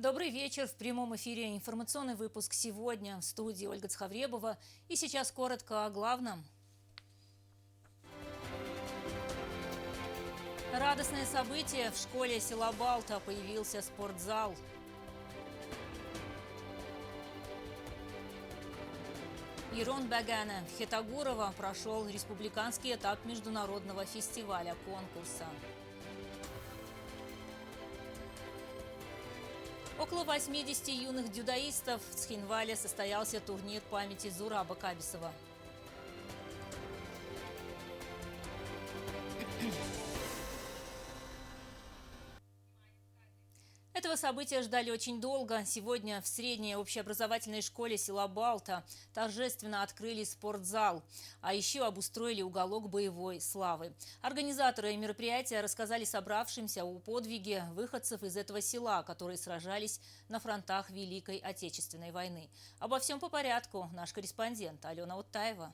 Добрый вечер. В прямом эфире информационный выпуск сегодня. В студии Ольга Цхавребова. И сейчас коротко о главном. Радостное событие. В школе села Балта появился спортзал. Ирон Багана в Хетагурово прошел республиканский этап международного фестиваля конкурса. Около 80 юных дзюдоистов в Цхинвале состоялся турнир памяти Зураба Кабисова. Этого события ждали очень долго. Сегодня в средней общеобразовательной школе села Балта торжественно открыли спортзал, а еще обустроили уголок боевой славы. Организаторы мероприятия рассказали собравшимся о подвиге выходцев из этого села, которые сражались на фронтах Великой Отечественной войны. Обо всем по порядку наш корреспондент Алена Оттаева.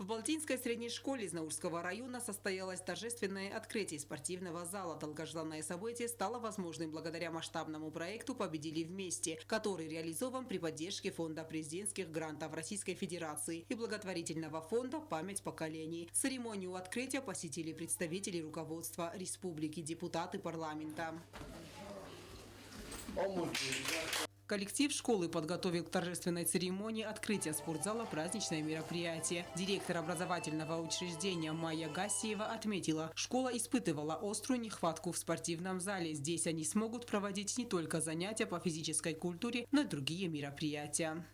В Балтинской средней школе Знаурского района состоялось торжественное открытие спортивного зала. Долгожданное событие стало возможным благодаря масштабному проекту «Победили вместе», который реализован при поддержке Фонда президентских грантов Российской Федерации и благотворительного фонда «Память поколений». Церемонию открытия посетили представители руководства республики, депутаты парламента. Коллектив школы подготовил к торжественной церемонии открытия спортзала праздничное мероприятие. Директор образовательного учреждения Майя Гасиева отметила, школа испытывала острую нехватку в спортивном зале. Здесь они смогут проводить не только занятия по физической культуре, но и другие мероприятия.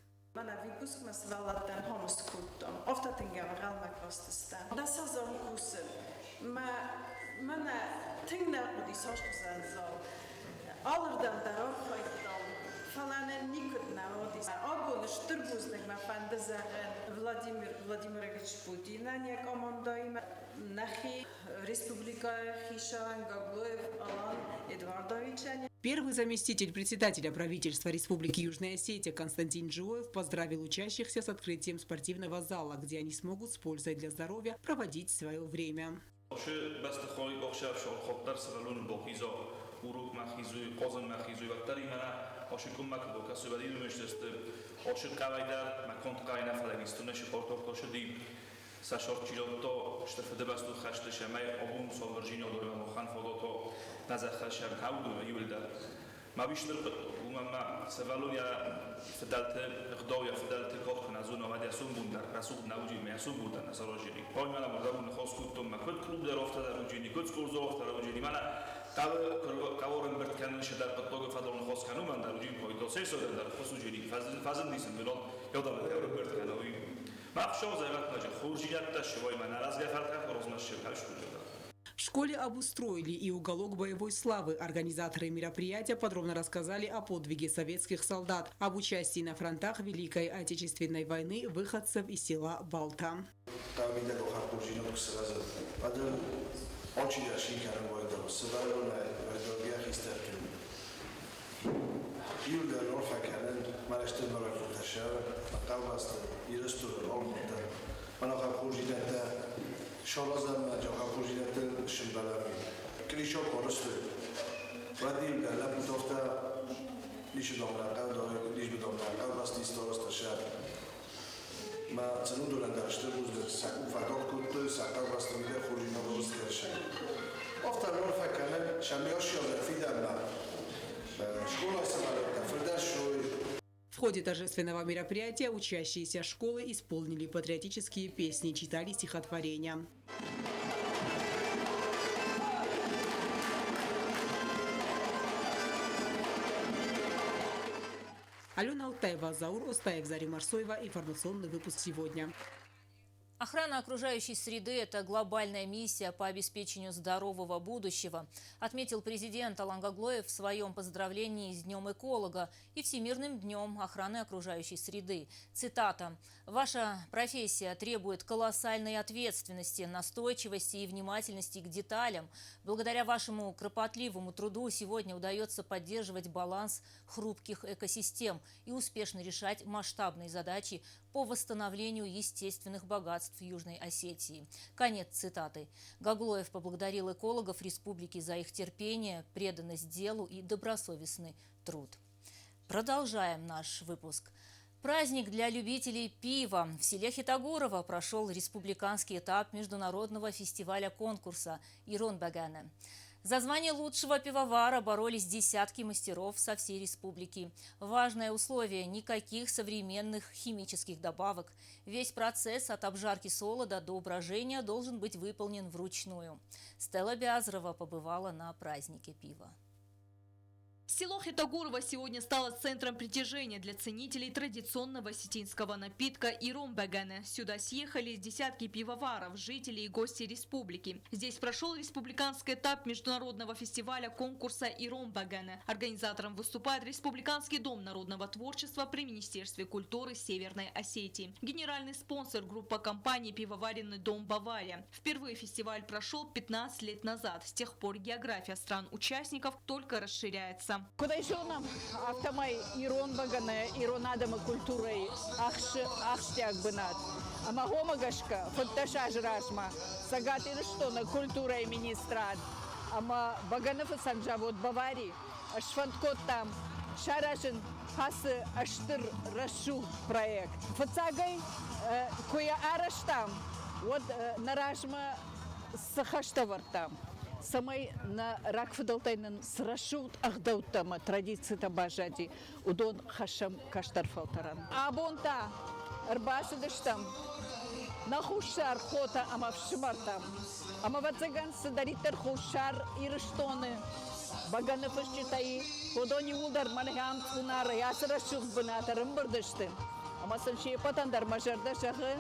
Falan nikad navodis. Abban szturbuznek ma fandazaren Vladimirovič Putina komandojima nahi Республика Хишан Гаглоев Алан Эдвардовича. Первый заместитель председателя правительства Республики Южная Осетия Константин Джуев поздравил учащихся с открытием спортивного зала, где они смогут с пользой для здоровья проводить свое время. урок махизуй, qozon mахизуй вақтар имана ошикум макдо касубади нумештест ошик қавайдар макон қайна фалагистуна шипортов тошди сашор чилото штафдебасту хаште шамай обум солвержино дорма хан фолото назахашам хауду юлда мабиштер умама савалуя фдалте гдоя фдалте кохна зуна вади сумбундар расуд науджи мясубута насарожили поймана модамун хоскутум макот клуб дарофта даруджини коцкурзофта даруджини мана каворен бертканен шедар патога фадолн хоскану ман даруджини пойдосесо дар хосуджини фазен дисен билон йодам бертканови махшо заватнажа хуржиятта швой мана разгафарта розмаш шевкашкуджода. В школе обустроили и уголок боевой славы. Организаторы мероприятия подробно рассказали о подвиге советских солдат, об участии на фронтах Великой Отечественной войны выходцев из села Балта. شالازم جاها پروژیت شنبلامی کلیشا پارسته و دیل گلب میتافته لیش دامرقه داره لیش بدامرقه بستی استارست شد ما چنو دولن درشته بود سکو فداد کد سکو بسته میده خورجینا درست کرشه افتر نور فکنه شمیاش یاد فیدن من شکول سمالت فردش شوی. В ходе торжественного мероприятия учащиеся школы исполнили патриотические песни, читали стихотворения. Алена Оттаева, Заур Остаев, Заря Марсоева. Информационный выпуск сегодня. Охрана окружающей среды – это глобальная миссия по обеспечению здорового будущего, отметил президент Алан Гаглоев в своем поздравлении с Днем эколога и Всемирным днем охраны окружающей среды. Цитата. «Ваша профессия требует колоссальной ответственности, настойчивости и внимательности к деталям. Благодаря вашему кропотливому труду сегодня удается поддерживать баланс хрупких экосистем и успешно решать масштабные задачи по восстановлению естественных богатств Южной Осетии. Конец цитаты. Гаглоев поблагодарил экологов республики за их терпение, преданность делу и добросовестный труд. Продолжаем наш выпуск. Праздник для любителей пива. В селе Хитагорово прошел республиканский этап международного фестиваля-конкурса «Ирон Багане». За звание лучшего пивовара боролись десятки мастеров со всей республики. Важное условие – никаких современных химических добавок. Весь процесс от обжарки солода до брожения должен быть выполнен вручную. Стелла Бязрова побывала на празднике пива. Село Хитагорово сегодня стало центром притяжения для ценителей традиционного осетинского напитка «Ирон Багане». Сюда съехались десятки пивоваров, жителей и гости республики. Здесь прошел республиканский этап международного фестиваля конкурса «Ирон Багане». Организатором выступает Республиканский дом народного творчества при Министерстве культуры Северной Осетии. Генеральный спонсор – группа компаний «Пивоваренный дом Бавария». Впервые фестиваль прошел 15 лет назад. С тех пор география стран-участников только расширяется. Кудайшонам автомай Ирон Багане, Ирон Адама культурой ахштяк бынат. Ама гомагашка, фатташа жрашма, сагат ирштона культурой министрат. Ама Баганефа санджавод Баварии, шфанткот там, шарашин хасы аштыр рашу проект. Фацагай, куя араш там, вот нарашма сахаштавар там. Самай на ракфдалтайнен срашут ахдауттама традиция бажади удон хашам каштарфалтаран. Абонта арбасыдыштам нахушар хота ама вшмартам. Ама вацаган садаритер хушар ирштоны. Баганафашчитай подони удар манхам цунара ясрашух бынатарым бырдыштым. Ама саншие патандар мажарда шахы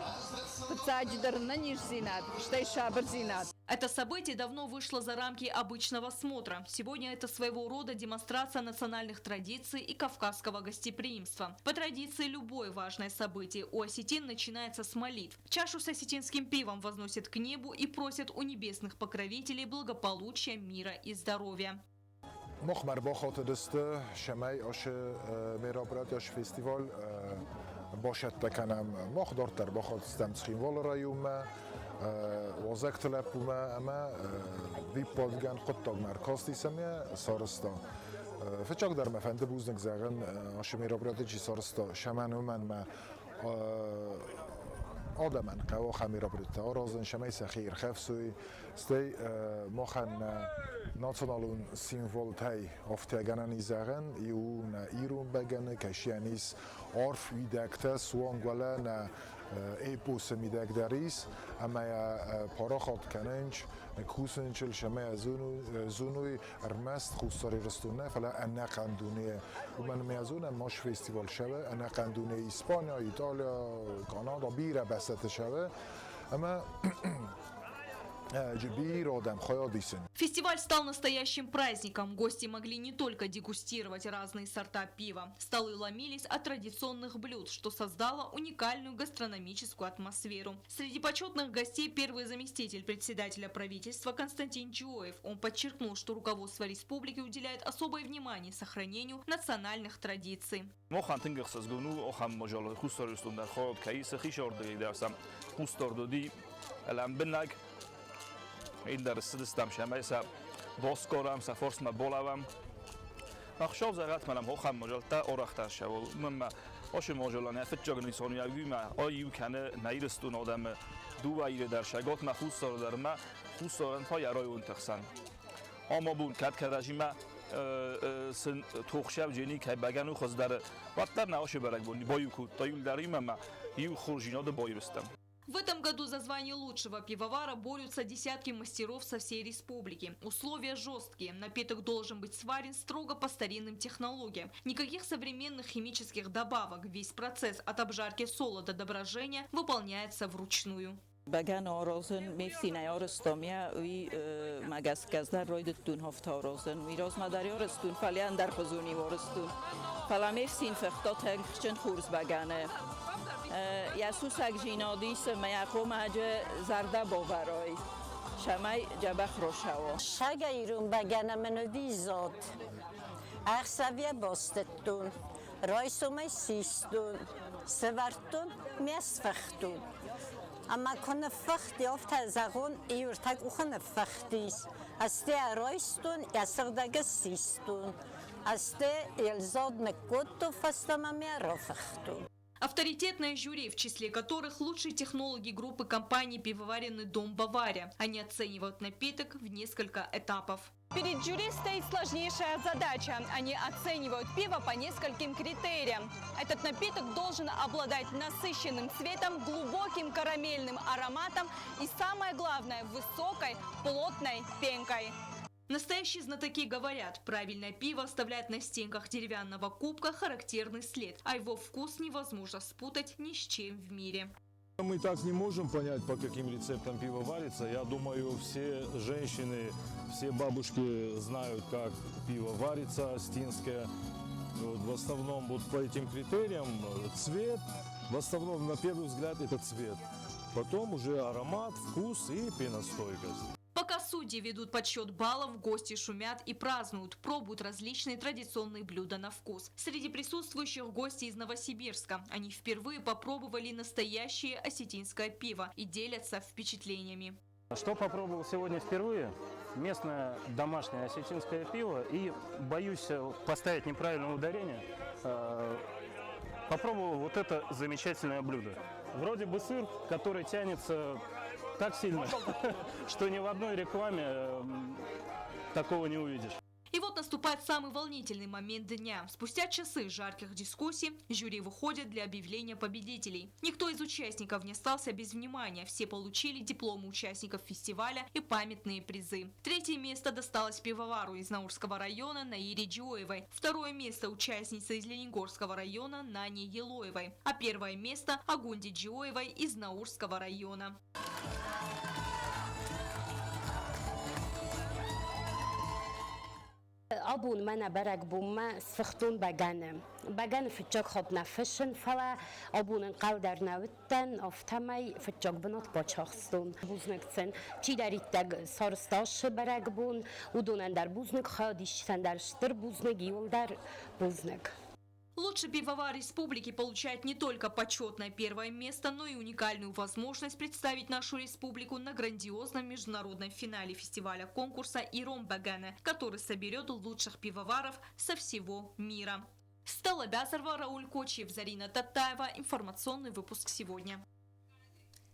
пцадждар на нижзинат, штай шабрзинат. Это событие давно вышло за рамки обычного смотра. Сегодня это своего рода демонстрация национальных традиций и кавказского гостеприимства. По традиции любое важное событие у осетин начинается с молитв. Чашу с осетинским пивом возносят к небу и просят у небесных покровителей благополучия, мира и здоровья. مخمر با خاطر دسته شمای آش میرابرات آش فستیوال باشد تکنم مخدار تر با خاطر استمسخیم وال رایوم وزک تلپوم اما ویپادگان قطع مرکز دیسمیه سارستا فچاق در مفند بوزنگ زغن آش میرابرات چی سارستا شمن ما آدمان قوا خمیرا برده آرازن شمای سخیر خفسوی ستی مخن ناتونالون سیمبول تای افتگانه نیزگن یو نه ایرون بگنه کشیانیس عرف ویدکته سوانگوله نه ایپوس میدک دریس اما پارا خود کننج کوسنچل شمای زونوی ارمست خوستاری رستونه فلا انا قندونه و من میازونه ماش فستیوال شبه انا قندونه اسپانیا ایتالیا کانادا بیره بسته شبه اما Фестиваль стал настоящим праздником. Гости могли не только дегустировать разные сорта пива. Столы ломились от традиционных блюд, что создало уникальную гастрономическую атмосферу. Среди почетных гостей первый заместитель председателя правительства Константин Чуоев. Он подчеркнул, что руководство республики уделяет особое внимание сохранению национальных традиций. این در سدستم شمای سب باز کارم سفارس ما بالام نخشاب زغت منم هخم مجالتا آرختر شو مم آش ماجالانه فتجاگ نیسانیوی ما آیو کنه نیرستون آدم دو ویر در شگات ما خوستار در ما خوستارن پای رای اون تخسن اما بون کد که رژیم سن توخشب جنی که بگن و خواست در وقت در نهاش برگ بونی بایو کود تایول دریم ما یو خورجیناد بایرستم. В этом году за звание лучшего пивовара борются десятки мастеров со всей республики. Условия жесткие. Напиток должен быть сварен строго по старинным технологиям. Никаких современных химических добавок. Весь процесс от обжарки солода до брожения выполняется вручную. Баган орозен мефсинай оростомия уи магас газдар ройдтун хофта орозен мироз мадари оростун фалиан дар хозуни оростун фала мефсин фехтот хчен хурс багане ясусак жинодис маяхо маже зарда боварой шамай жабах рошао шага ирун багана меновизот ахсавия бостеттун Roisumai sistun, Sevartun, Mesfachtun. Ama kona fakhti ofta zagun iurtak ukhana fakhtis. Aste roistun yasagdaga sistun. Aste elzodne kuttu фастамамя рофахту. Авторитетное жюри, в числе которых лучшие технологи группы компаний «Пивоваренный дом Бавария». Они оценивают напиток в несколько этапов. Перед жюри стоит сложнейшая задача. Они оценивают пиво по нескольким критериям. Этот напиток должен обладать насыщенным цветом, глубоким карамельным ароматом и, самое главное, высокой плотной пенкой. Настоящие знатоки говорят, правильное пиво оставляет на стенках деревянного кубка характерный след, а его вкус невозможно спутать ни с чем в мире. Мы так не можем понять, по каким рецептам пиво варится. Я думаю, все женщины, все бабушки знают, как пиво варится, астинское. Вот, в основном вот по этим критериям цвет, в основном на первый взгляд это цвет. Потом уже аромат, вкус и пеностойкость. Пока судьи ведут подсчет баллов, гости шумят и празднуют, пробуют различные традиционные блюда на вкус. Среди присутствующих гости из Новосибирска. Они впервые попробовали настоящее осетинское пиво и делятся впечатлениями. Что попробовал сегодня впервые? Местное домашнее осетинское пиво. И боюсь поставить неправильное ударение. Попробовал вот это замечательное блюдо. Вроде бы сыр, который тянется так сильно, что ни в одной рекламе такого не увидишь. И вот наступает самый волнительный момент дня. Спустя часы жарких дискуссий жюри выходит для объявления победителей. Никто из участников не остался без внимания. Все получили дипломы участников фестиваля и памятные призы. Третье место досталось пивовару из Наурского района Наире Джиоевой. Второе место участнице из Ленигорского района Нане Елоевой. А первое место Агунде Джиоевой из Наурского района. أبون من برگ بوم سختون بگن فجاق خب نفشن فلا أبون قل در نوتن افتمای فجاق بنات باچخستون بوزنکتن چی دارید تگ سارستاش برگ بون و دونن در بوزنک خادیش در شتر بوزنک یول در بوزنک. Лучший пивовар республики получает не только почетное первое место, но и уникальную возможность представить нашу республику на грандиозном международном финале фестиваля конкурса «Иромбагане», который соберет лучших пивоваров со всего мира. Стелла Бязарова, Рауль Кочиев, Зарина Татаева. Информационный выпуск сегодня.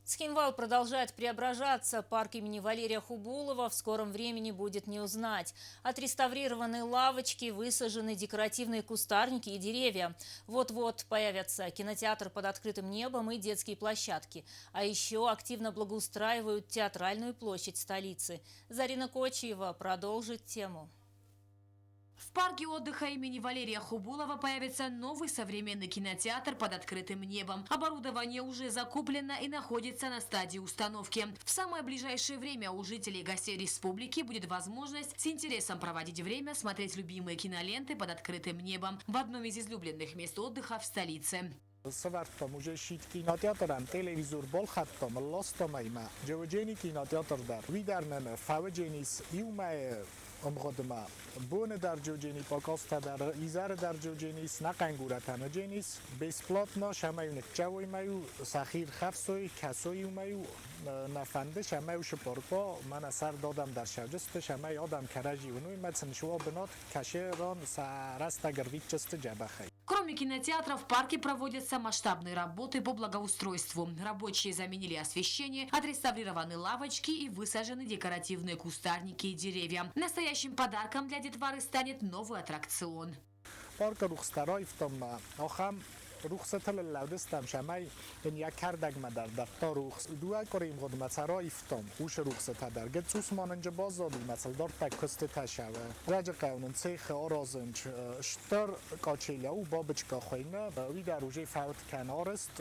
Цхинвал продолжает преображаться. Парк имени Валерия Хубулова в скором времени будет не узнать. Отреставрированные лавочки, высажены декоративные кустарники и деревья. Вот-вот появятся кинотеатр под открытым небом и детские площадки. А еще активно благоустраивают театральную площадь столицы. Зарина Кочиева продолжит тему. В парке отдыха имени Валерия Хубулова появится новый современный кинотеатр под открытым небом. Оборудование уже закуплено и находится на стадии установки. В самое ближайшее время у жителей и гостей республики будет возможность с интересом проводить время, смотреть любимые киноленты под открытым небом в одном из излюбленных мест отдыха в столице. Свартом уже шит кинотеатрам телевизор бол хаттом лостомайма джоджени кинотеатр дар видарнен фавдженис иумай омгодма боне дар джоджени покоста дар изар дар джодженис нақангуратана дженис бесплатно шамаюнек чавоймаю сахир хавсой касой умаю нафанде шамаю шпорпо ман асар додам дар шавджаст шамай одам каражи унуй мацн шуо бнот кашерон сараста гарвичаст джабахай. Кроме кинотеатра, в парке проводятся масштабные работы по благоустройству. Рабочие заменили освещение, отреставрированы лавочки и высажены декоративные кустарники и деревья. Настоящим подарком для детворы станет новый аттракцион. Парк рухстарой в том охам рухсатал лаудестам шамай як кардак мадар дар рухс дуа корим год мацарой в том уш рухсата дар гецус маннж базод мацал дар так кост ташава раҗа каунен цех орозенч штар качеля у бабочка khoyna ви дар уже фаут канарест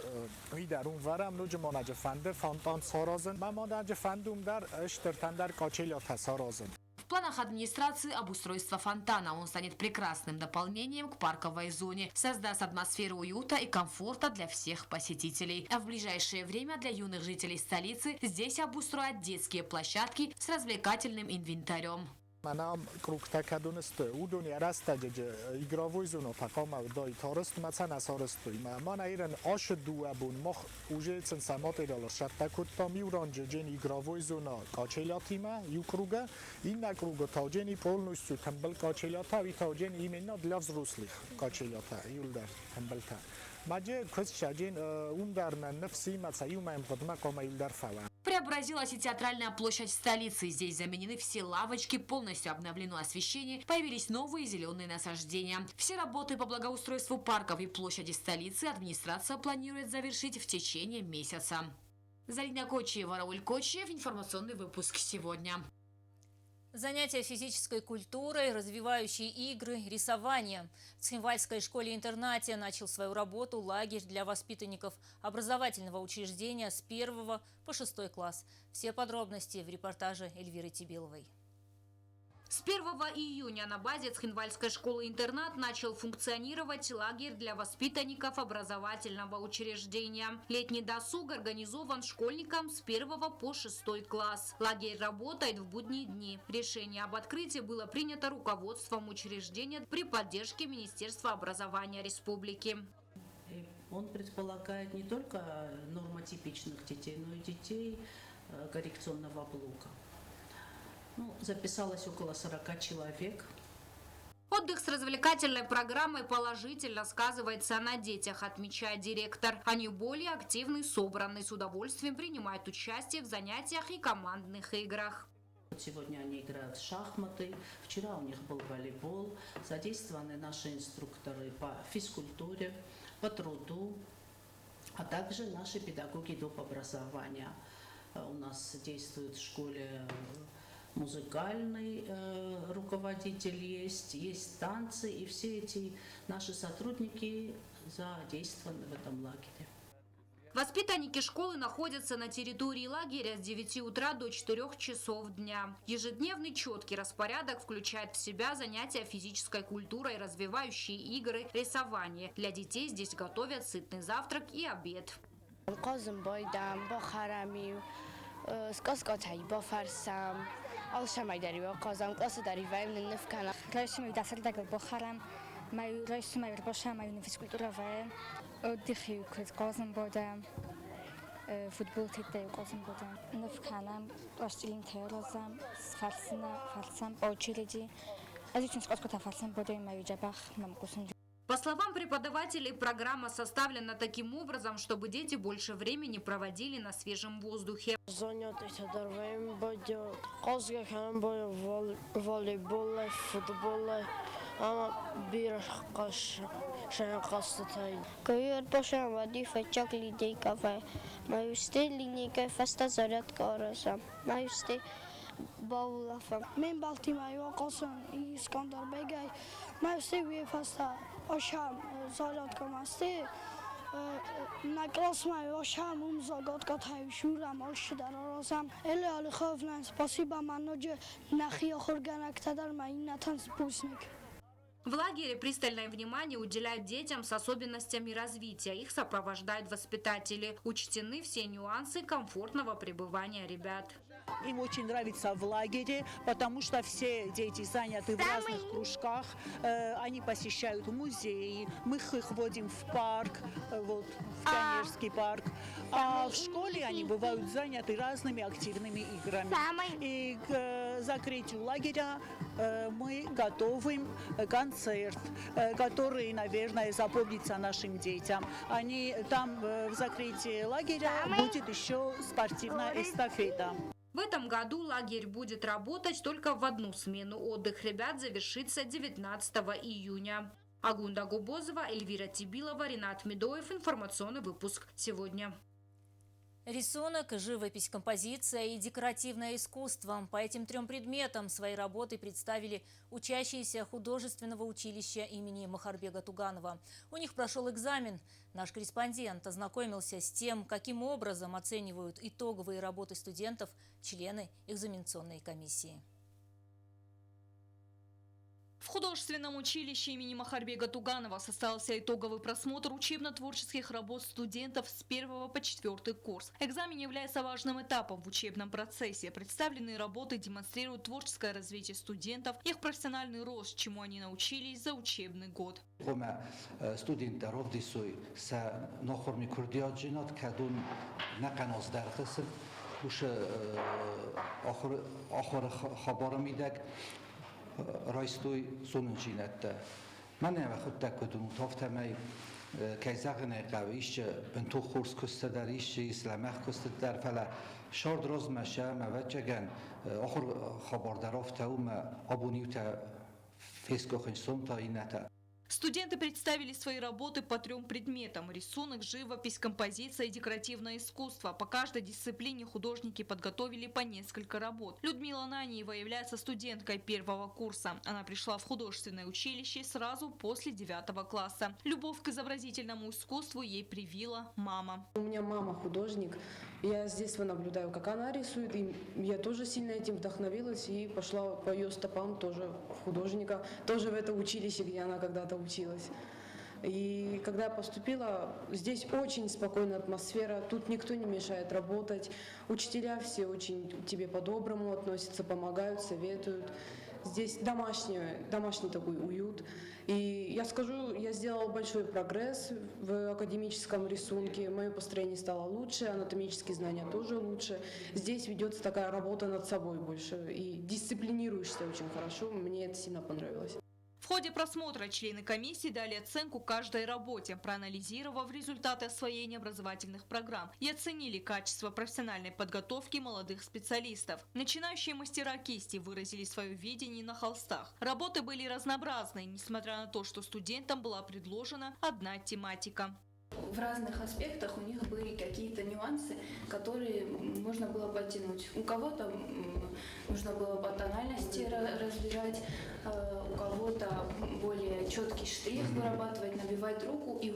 ви дар اون ورم نوج منج فنده فانتان سارازن مامانج فندوم در اشترتن در качеля тасаразен. В планах администрации обустройство фонтана. Он станет прекрасным дополнением к парковой зоне, создаст атмосферу уюта и комфорта для всех посетителей. А в ближайшее время для юных жителей столицы здесь обустроят детские площадки с развлекательным инвентарем. Manam kruk takaduniste uduni rastaje igrovoj zuno pakoma doi torst macana sorstui ma mana iren oshdu abun moch ujelcen samotedal shatakut tam uronje jeni igrovoj zuno kachelatima ukruga inna krugo tajeni polnostu tambal kachelata vitajeni imенно для взрослых kachelata yuldar tambalta maje kwestjajin umdarna nafsi matsayuma qadma qoma yuldar fawa. Преобразилась и театральная площадь столицы. Здесь заменены все лавочки, полностью обновлено освещение, появились новые зеленые насаждения. Все работы по благоустройству парков и площади столицы администрация планирует завершить в течение месяца. Зарина Кочиева, Рауль Кочиев, информационный выпуск сегодня. Занятия физической культурой, развивающие игры, рисование. В Цхинвальской школе-интернате начал свою работу лагерь для воспитанников образовательного учреждения с 1 по 6 класс. Все подробности в репортаже Эльвиры Тибиловой. С 1 июня на базе Цхинвальской школы-интернат начал функционировать лагерь для воспитанников образовательного учреждения. Летний досуг организован школьникам с 1 по 6 класс. Лагерь работает в будние дни. Решение об открытии было принято руководством учреждения при поддержке Министерства образования республики. Он предполагает не только нормотипичных детей, но и детей коррекционного блока. Записалось около 40 человек. Отдых с развлекательной программой положительно сказывается на детях, отмечает директор. Они более активны, собраны, с удовольствием принимают участие в занятиях и командных играх. Сегодня они играют в шахматы, вчера у них был волейбол. Задействованы наши инструкторы по физкультуре, по труду, а также наши педагоги доп. Образования. У нас действует в школе музыкальный руководитель есть танцы, и все эти наши сотрудники задействованы в этом лагере. Воспитанники школы находятся на территории лагеря с 9 утра до 4 часов дня. Ежедневный четкий распорядок включает в себя занятия физической культурой, развивающие игры, рисование. Для детей здесь готовят сытный завтрак и обед. فوتبال تيتا قاسم بودم نفكانم راشتيلين تيرازم فلسنا فلسم أوجيلجي أزيكم سقط كتفلسم بودم ما يجبخ ممكوسن. По словам преподавателей, программа составлена таким образом, чтобы дети больше времени проводили на свежем воздухе. من بالتیمایی و قاسم اسکندر بگی مرسی وی فستا آشام زالات کماستی نکلاس می آشام زاگات کاتای شورم آش در رازم الی علی خوفن спасибо منوجه نخی خورگنک تدر می نتنس پوسنک. В лагере пристальное внимание уделяют детям с особенностями развития. Их сопровождают воспитатели. Учтены все нюансы комфортного пребывания ребят. Им очень нравится в лагере, потому что все дети заняты в разных кружках. Они посещают музеи, мы их водим в парк, вот, в Пионерский парк. А в школе они бывают заняты разными активными играми. И к закрытию лагеря мы готовим концерт, который, наверное, запомнится нашим детям. Они там в закрытии лагеря будет еще спортивная эстафета. В этом году лагерь будет работать только в одну смену. Отдых ребят завершится 19 июня. Агунда Губозова, Эльвира Тибилова, Ринат Медоев. Информационный выпуск сегодня. Рисунок, живопись, композиция и декоративное искусство. По этим трем предметам свои работы представили учащиеся художественного училища имени Махарбега Туганова. У них прошел экзамен. Наш корреспондент ознакомился с тем, каким образом оценивают итоговые работы студентов члены экзаменационной комиссии. В художественном училище имени Махарбега Туганова состоялся итоговый просмотр учебно-творческих работ студентов с 1 по 4 курс. Экзамен является важным этапом в учебном процессе. Представленные работы демонстрируют творческое развитие студентов, их профессиональный рост, чему они научились за учебный год. Rajstúj szununcsínette. Mennem a hüttek kötünk haftamai kejzagene kávische bentuchurs köztedar is iszlámech köztedar fele sard rozmese mevetjegen ahor habardarov tauma abuniuta feskochin sonta inata. Студенты представили свои работы по 3 предметам – рисунок, живопись, композиция и декоративное искусство. По каждой дисциплине художники подготовили по несколько работ. Людмила Наниева является студенткой 1 курса. Она пришла в художественное училище сразу после 9 класса. Любовь к изобразительному искусству ей привила мама. У меня мама художник. Я с детства наблюдаю, как она рисует, и я тоже сильно этим вдохновилась и пошла по ее стопам тоже в художника, тоже в это училище, где она когда-то училась. И когда я поступила, здесь очень спокойная атмосфера, тут никто не мешает работать, учителя все очень к тебе по-доброму относятся, помогают, советуют. Здесь домашний такой уют. И я скажу, я сделала большой прогресс в академическом рисунке. Мое построение стало лучше, анатомические знания тоже лучше. Здесь ведется такая работа над собой больше. И дисциплинируешься очень хорошо. Мне это сильно понравилось. В ходе просмотра члены комиссии дали оценку каждой работе, проанализировав результаты освоения образовательных программ и оценили качество профессиональной подготовки молодых специалистов. Начинающие мастера кисти выразили свое видение на холстах. Работы были разнообразны, несмотря на то, что студентам была предложена одна тематика. В разных аспектах у них были какие-то нюансы, которые можно было подтянуть. У кого-то нужно было по тональности разбирать, у кого-то более четкий штрих вырабатывать, набивать руку, и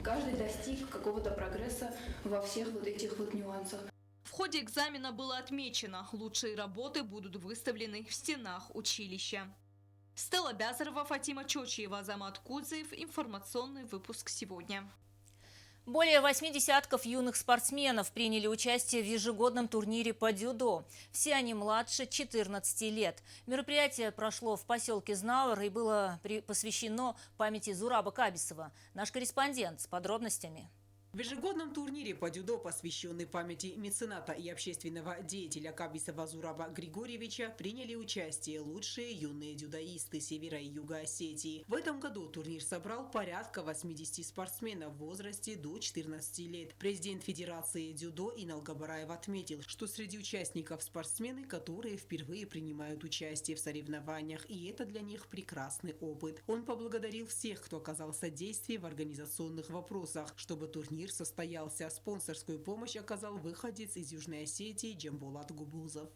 каждый достиг какого-то прогресса во всех вот этих вот нюансах. В ходе экзамена было отмечено, лучшие работы будут выставлены в стенах училища. Стелла Бязарова, Фатима Чочиева, Азамат Кудзеев. Информационный выпуск сегодня. Более 8 десятков юных спортсменов приняли участие в ежегодном турнире по дзюдо. Все они младше 14 лет. Мероприятие прошло в поселке Знауэр и было посвящено памяти Зураба Кабисова. Наш корреспондент с подробностями. В ежегодном турнире по дзюдо, посвященный памяти мецената и общественного деятеля Кабисова Зураба Григорьевича, приняли участие лучшие юные дзюдоисты Севера и Юга Осетии. В этом году турнир собрал порядка 80 спортсменов в возрасте до 14 лет. Президент Федерации дзюдо Инал Габараев отметил, что среди участников спортсмены, которые впервые принимают участие в соревнованиях, и это для них прекрасный опыт. Он поблагодарил всех, кто оказал содействие в организационных вопросах, чтобы турнир состоялся. Спонсорскую помощь оказал выходец из Южной Осетии Джамболат Губузов.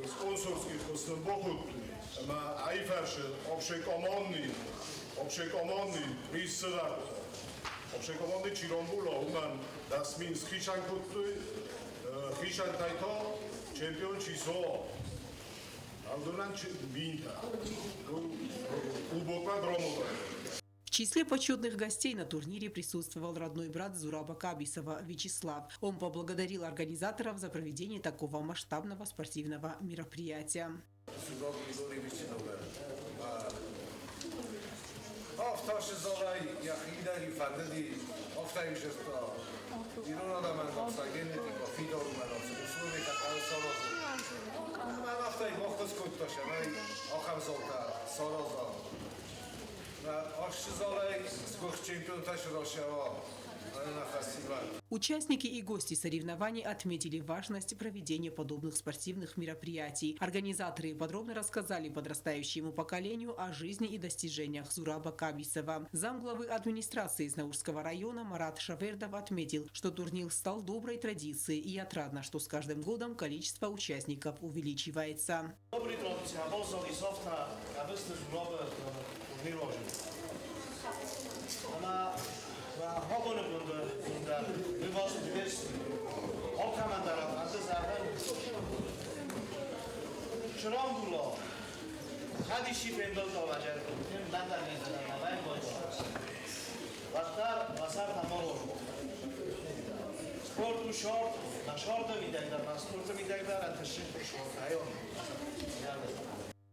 Sponsorskih hostem bohut, ma aiferše, obšekomonni, prisrat, obšekomonni čirombulo, uman, da smin schišan kutuj, schišan tajto, čempion čiso, aldonan minta, ubokva dromotaj. В числе почетных гостей на турнире присутствовал родной брат Зураба Кабисова Вячеслав. Он поблагодарил организаторов за проведение такого масштабного спортивного мероприятия. Oszczyzolej z głów czempion też rozsiało Участники и гости соревнований отметили важность проведения подобных спортивных мероприятий. Организаторы подробно рассказали подрастающему поколению о жизни и достижениях Зураба Кабисова. Замглавы администрации Знаурского района Марат Шавердов отметил, что турнир стал доброй традицией и отрадно, что с каждым годом количество участников увеличивается.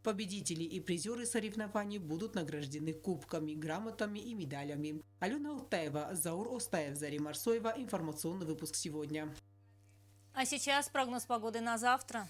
Победители и призеры соревнований будут награждены кубками, грамотами и медалями. Алена Алтаева, Заур Остаев, Зарема Марсоева. Информационный выпуск сегодня. А сейчас прогноз погоды на завтра.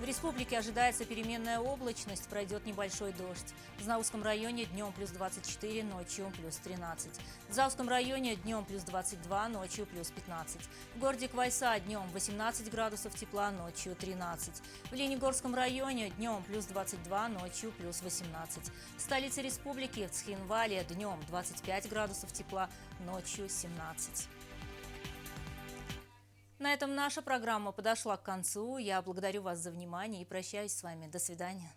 В республике ожидается переменная облачность, пройдет небольшой дождь. В Знаурском районе днем плюс 24, ночью плюс 13. В Заурском районе днем плюс 22, ночью плюс 15. В городе Квайса днем 18 градусов тепла, ночью 13. В Ленигорском районе днем плюс 22, ночью плюс 18. В столице республики в Цхинвале днем 25 градусов тепла, ночью 17. На этом наша программа подошла к концу. Я благодарю вас за внимание и прощаюсь с вами. До свидания.